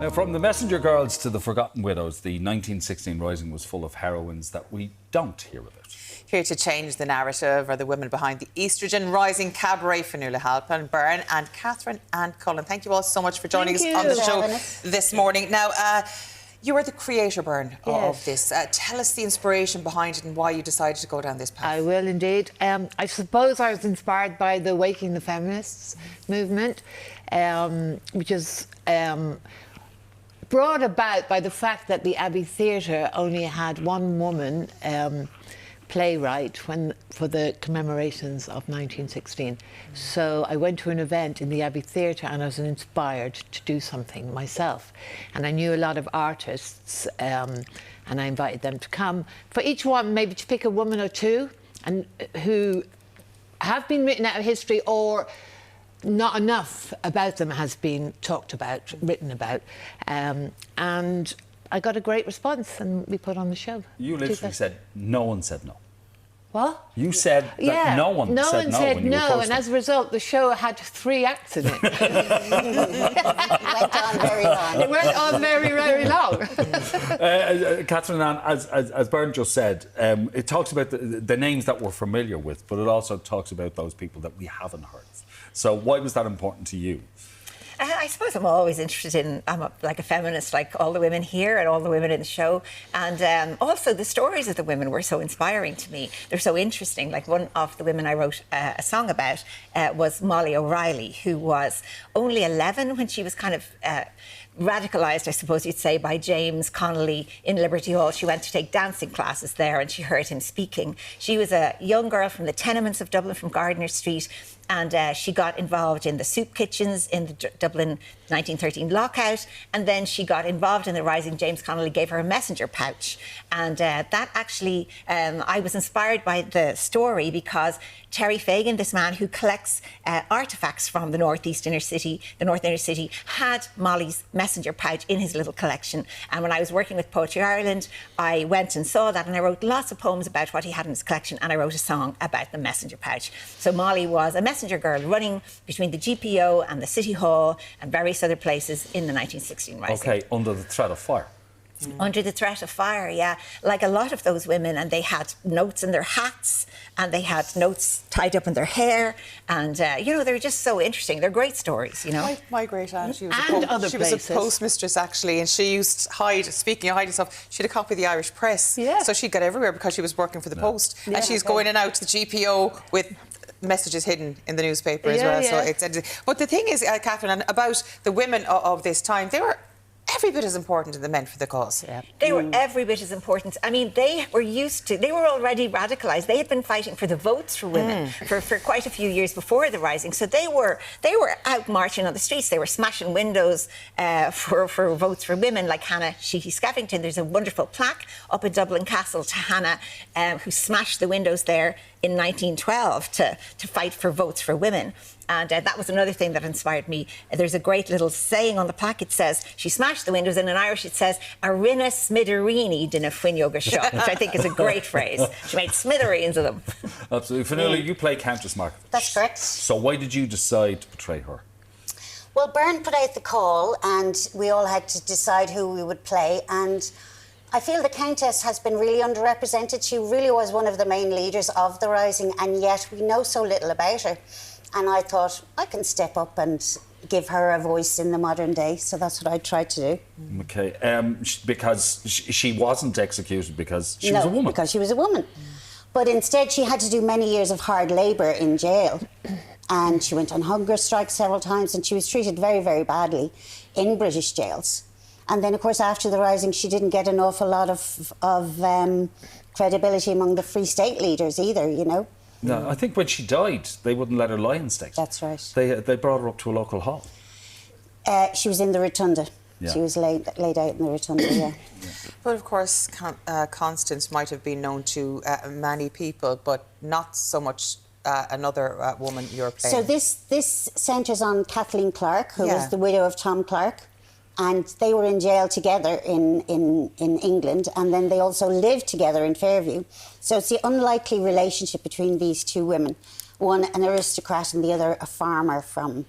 Now, from the Messenger Girls to the Forgotten Widows, the 1916 Rising was full of heroines that we don't hear about. Here to change the narrative are the women behind the Eastrogen Rising Cabaret, Fionnuala Haplin, BeRn and Catherine Ann Cullen. Thank you all so much for joining us on the show this morning. Now, you are the creator, BeRn, of this. Tell us the inspiration behind it and why you decided to go down this path. I will indeed. I suppose I was inspired by the Waking the Feminists movement, which is brought about by the fact that the Abbey Theatre only had one woman playwright for the commemorations of 1916. So I went to an event in the Abbey Theatre and I was inspired to do something myself. And I knew a lot of artists and I invited them to come. For each one, maybe to pick a woman or two and who have been written out of history or not enough about them has been talked about, written about. And I got a great response and we put on the show. You literally said no one said no. What? You said that no one said no, and as a result, the show had 3 acts in it. It went on very long. It went on very, very long. Catherine Ann, as BeRn just said, it talks about the names that we're familiar with, but it also talks about those people that we haven't heard. So why was that important to you? I suppose I'm always interested in, like a feminist, like all the women here and all the women in the show. And also the stories of the women were so inspiring to me. They're so interesting. Like one of the women I wrote a song about was Molly O'Reilly, who was only 11 when she was kind of radicalised, I suppose you'd say, by James Connolly in Liberty Hall. She went to take dancing classes there and she heard him speaking. She was a young girl from the tenements of Dublin, from Gardiner Street, and she got involved in the soup kitchens in the Dublin 1913 lockout, and then she got involved in the Rising. James Connolly gave her a messenger pouch, and that actually, I was inspired by the story because Terry Fagan, this man who collects artefacts from the North Inner City, had Molly's messenger pouch in his little collection. And when I was working with Poetry Ireland, I went and saw that, and I wrote lots of poems about what he had in his collection, and I wrote a song about the messenger pouch. So Molly was a messenger girl running between the GPO and the City Hall and various other places in the 1916 Rising. OK, under the threat of fire. Under the threat of fire, yeah. Like a lot of those women, and they had notes in their hats and they had notes tied up in their hair, and, you know, they're just so interesting. They're great stories, you know. My great aunt, she was a postmistress, actually, and she used to hide, speaking of hiding stuff, she had a copy of the Irish Press. Yeah. So she got everywhere because she was working for the Post. Yeah. And she's going in and out to the GPO with messages hidden in the newspaper as well. So it's, but the thing is, Catherine, about the women of this time, they were every bit as important as the men for the cause. Yeah. They were every bit as important. I mean, they were already radicalised. They had been fighting for the votes for women for quite a few years before the Rising. So they were out marching on the streets. They were smashing windows for votes for women, like Hannah Sheehy Skeffington. There's a wonderful plaque up at Dublin Castle to Hannah, who smashed the windows there in 1912 to fight for votes for women. And that was another thing that inspired me. There's a great little saying on the plaque. It says, she smashed the windows, and in Irish it says, Arina smithereeni dina Fionnuala shop, which I think is a great phrase. She made smithereens of them. Absolutely. Fionnuala, you play Countess Margaret. That's correct. So why did you decide to portray her? Well, BeRn put out the call and we all had to decide who we would play, and I feel the Countess has been really underrepresented. She really was one of the main leaders of the Rising, and yet we know so little about her. And I thought, I can step up and give her a voice in the modern day. So that's what I tried to do. OK. Because she wasn't executed because she was a woman? Because she was a woman. But instead, she had to do many years of hard labour in jail. And she went on hunger strikes several times, and she was treated very, very badly in British jails. And then, of course, after the Rising, she didn't get an awful lot of credibility among the Free State leaders either, you know. No, I think when she died, they wouldn't let her lie in state. That's right. They brought her up to a local hall. She was in the rotunda. Yeah. She was laid out in the rotunda, yeah. But of course, Constance might have been known to many people, but not so much another woman you're playing. So this centres on Kathleen Clark, who was the widow of Tom Clark. And they were in jail together in England, and then they also lived together in Fairview. So it's the unlikely relationship between these two women. One an aristocrat and the other a farmer from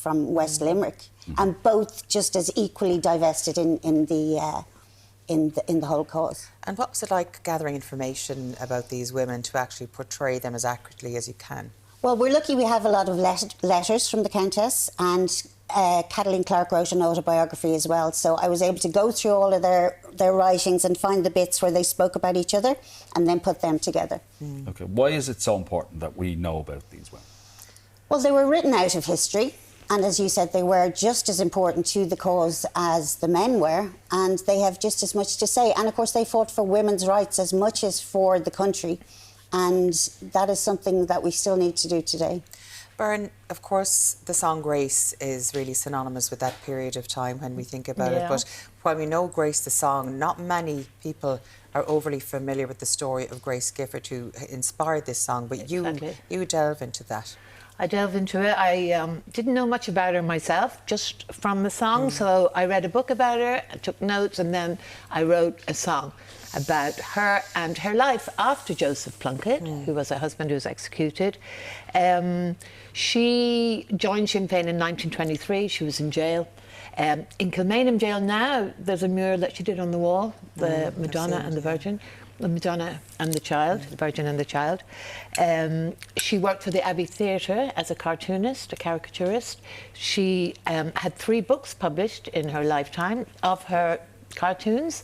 from West Limerick, and both just as equally divested in the whole cause. And what was it like gathering information about these women to actually portray them as accurately as you can? Well, we're lucky we have a lot of letters from the Countess, and Kathleen Clark wrote an autobiography as well. So I was able to go through all of their writings and find the bits where they spoke about each other and then put them together. OK, why is it so important that we know about these women? Well, they were written out of history. And as you said, they were just as important to the cause as the men were, and they have just as much to say. And of course, they fought for women's rights as much as for the country. And that is something that we still need to do today. BeRn, of course, the song Grace is really synonymous with that period of time when we think about it. But while we know Grace the song, not many people are overly familiar with the story of Grace Gifford, who inspired this song. But you delve into that. I delved into it. I didn't know much about her myself, just from the song. So I read a book about her, I took notes, and then I wrote a song about her and her life after Joseph Plunkett, who was her husband who was executed. She joined Sinn Féin in 1923. She was in jail. In Kilmainham jail now, there's a mural that she did on the wall, the Madonna and the Virgin. The Madonna and the Child, the Virgin and the Child. She worked for the Abbey Theatre as a cartoonist, a caricaturist. She had 3 books published in her lifetime of her cartoons,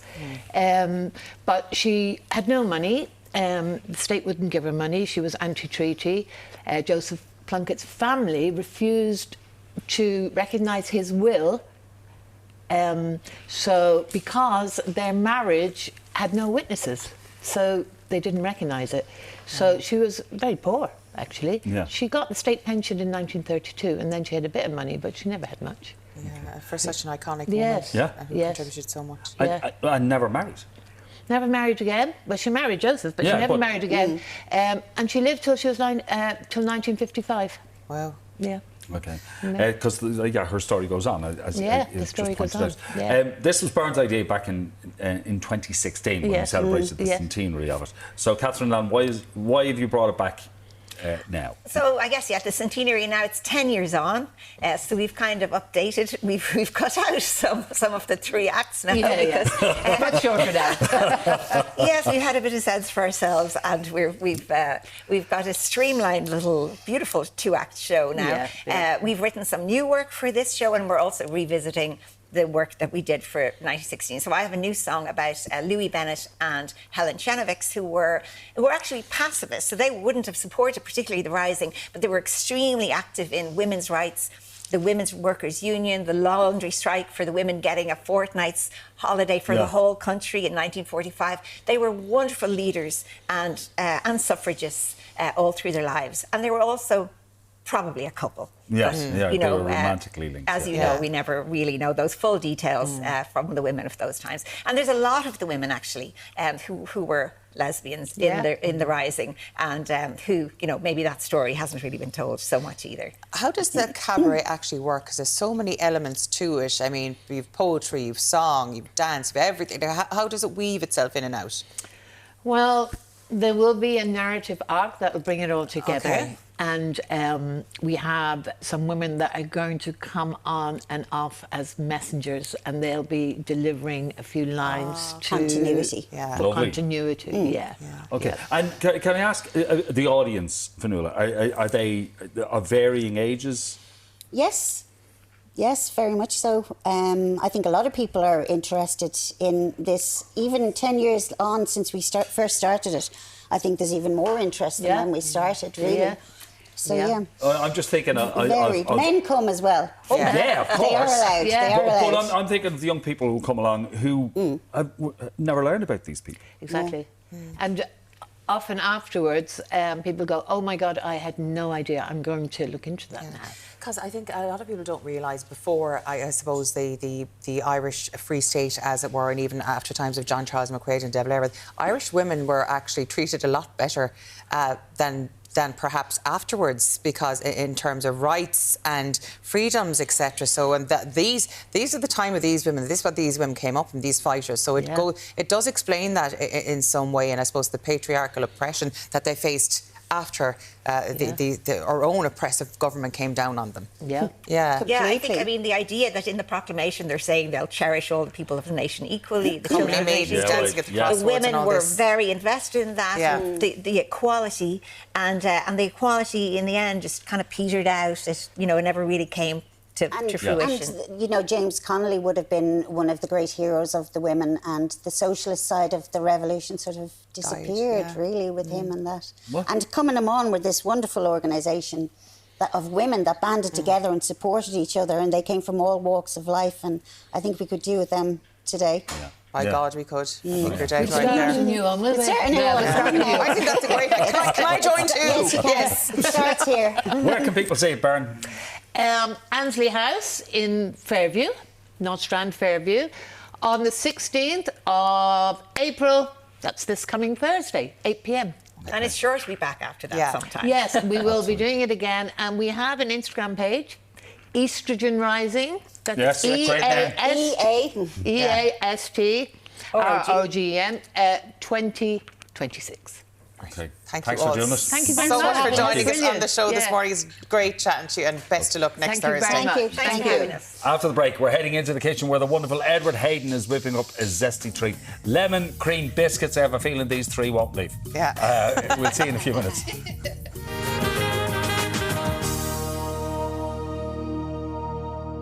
but she had no money. The state wouldn't give her money. She was anti-treaty. Joseph Plunkett's family refused to recognise his will, so because their marriage had no witnesses, so they didn't recognise it. So she was very poor, actually. Yeah. She got the state pension in 1932, and then she had a bit of money, but she never had much. Yeah, for such an iconic Yes. woman Yeah. who contributed so much. I never married. Never married again. Well, she married Joseph, but she never married again. And she lived till she was till 1955. Wow. Yeah. OK. Because her story goes on. The story goes on. This was BeRn's idea back in 2016 when we celebrated the centenary of it. So, Catherine Ann, why have you brought it back now? So I guess, the centenary now, it's 10 years on, so we've kind of updated. We've cut out some of the 3 acts now. Much shorter now. Yes, we had a bit of sense for ourselves, and we've got a streamlined little beautiful 2-act show now. We've written some new work for this show, and we're also revisiting the work that we did for 1916. So I have a new song about Louis Bennett and Helen Chenoweth, who were actually pacifists. So they wouldn't have supported particularly the Rising, but they were extremely active in women's rights, the Women's Workers' Union, the laundry strike for the women getting a fortnight's holiday for the whole country in 1945. They were wonderful leaders and suffragists all through their lives. And they were also probably a couple. Yes, they were romantically linked. As you know, we never really know those full details from the women of those times. And there's a lot of the women, actually, who were lesbians in the Rising, and who, maybe that story hasn't really been told so much either. How does the cabaret actually work? Because there's so many elements to it. I mean, you've poetry, you've song, you've dance, you've everything. How does it weave itself in and out? Well, there will be a narrative arc that will bring it all together. Okay. And we have some women that are going to come on and off as messengers, and they'll be delivering a few lines to... Continuity. For continuity, OK. And can I ask the audience, Fionnuala, are they of varying ages? Yes, very much so. I think a lot of people are interested in this. Even 10 years on since we first started it, I think there's even more interest than when we started, really. So, I'm just thinking... varied. Men come as well. Oh, yeah, of course. They are allowed. They are allowed. But I'm thinking of the young people who come along who have never learned about these people. Exactly. And often afterwards, people go, oh, my God, I had no idea. I'm going to look into that now. Because I think a lot of people don't realise before, I suppose, the Irish Free State, as it were, and even after times of John Charles McQuaid and Devil Airwood, Irish women were actually treated a lot better than perhaps afterwards, because in terms of rights and freedoms, etc. So, and these are the time of these women. This is what these women came up in, these fighters. So it does explain that in some way, and I suppose the patriarchal oppression that they faced after our own oppressive government came down on them. Yeah. Yeah. Yeah, I mean, the idea that in the proclamation they're saying they'll cherish all the people of the nation equally. The children of the nation equally. The women were very invested in that. And the equality and the equality in the end just kind of petered out. It never really came to fruition. And, James Connolly would have been one of the great heroes of the women, and the socialist side of the revolution sort of disappeared, really, with him and that. What? And coming on with this wonderful organisation of women that banded together and supported each other, and they came from all walks of life, and I think we could do with them today. Yeah. By God, we could. Figured out It's right there. a new one, will it? I think that's a great idea. Can I join too? Yes, you can. Yes. It starts here. Where can people see it, BeRn? Annesley House in Fairview, North Strand, Fairview, on the 16th of April. That's this coming Thursday, 8 p.m. And it's sure to be back after that sometime. Yes, we will be doing it again. And we have an Instagram page, Eastrogen Rising. That's EASTROGEN 2026. Okay. Thanks for doing this. Thank you very so much for joining us on the show this morning. It's great chatting to you, and best of luck next Thursday. Thank you. Thank you. After the break, we're heading into the kitchen where the wonderful Edward Hayden is whipping up a zesty treat. Lemon cream biscuits. I have a feeling these three won't leave. Yeah. We'll see you in a few minutes.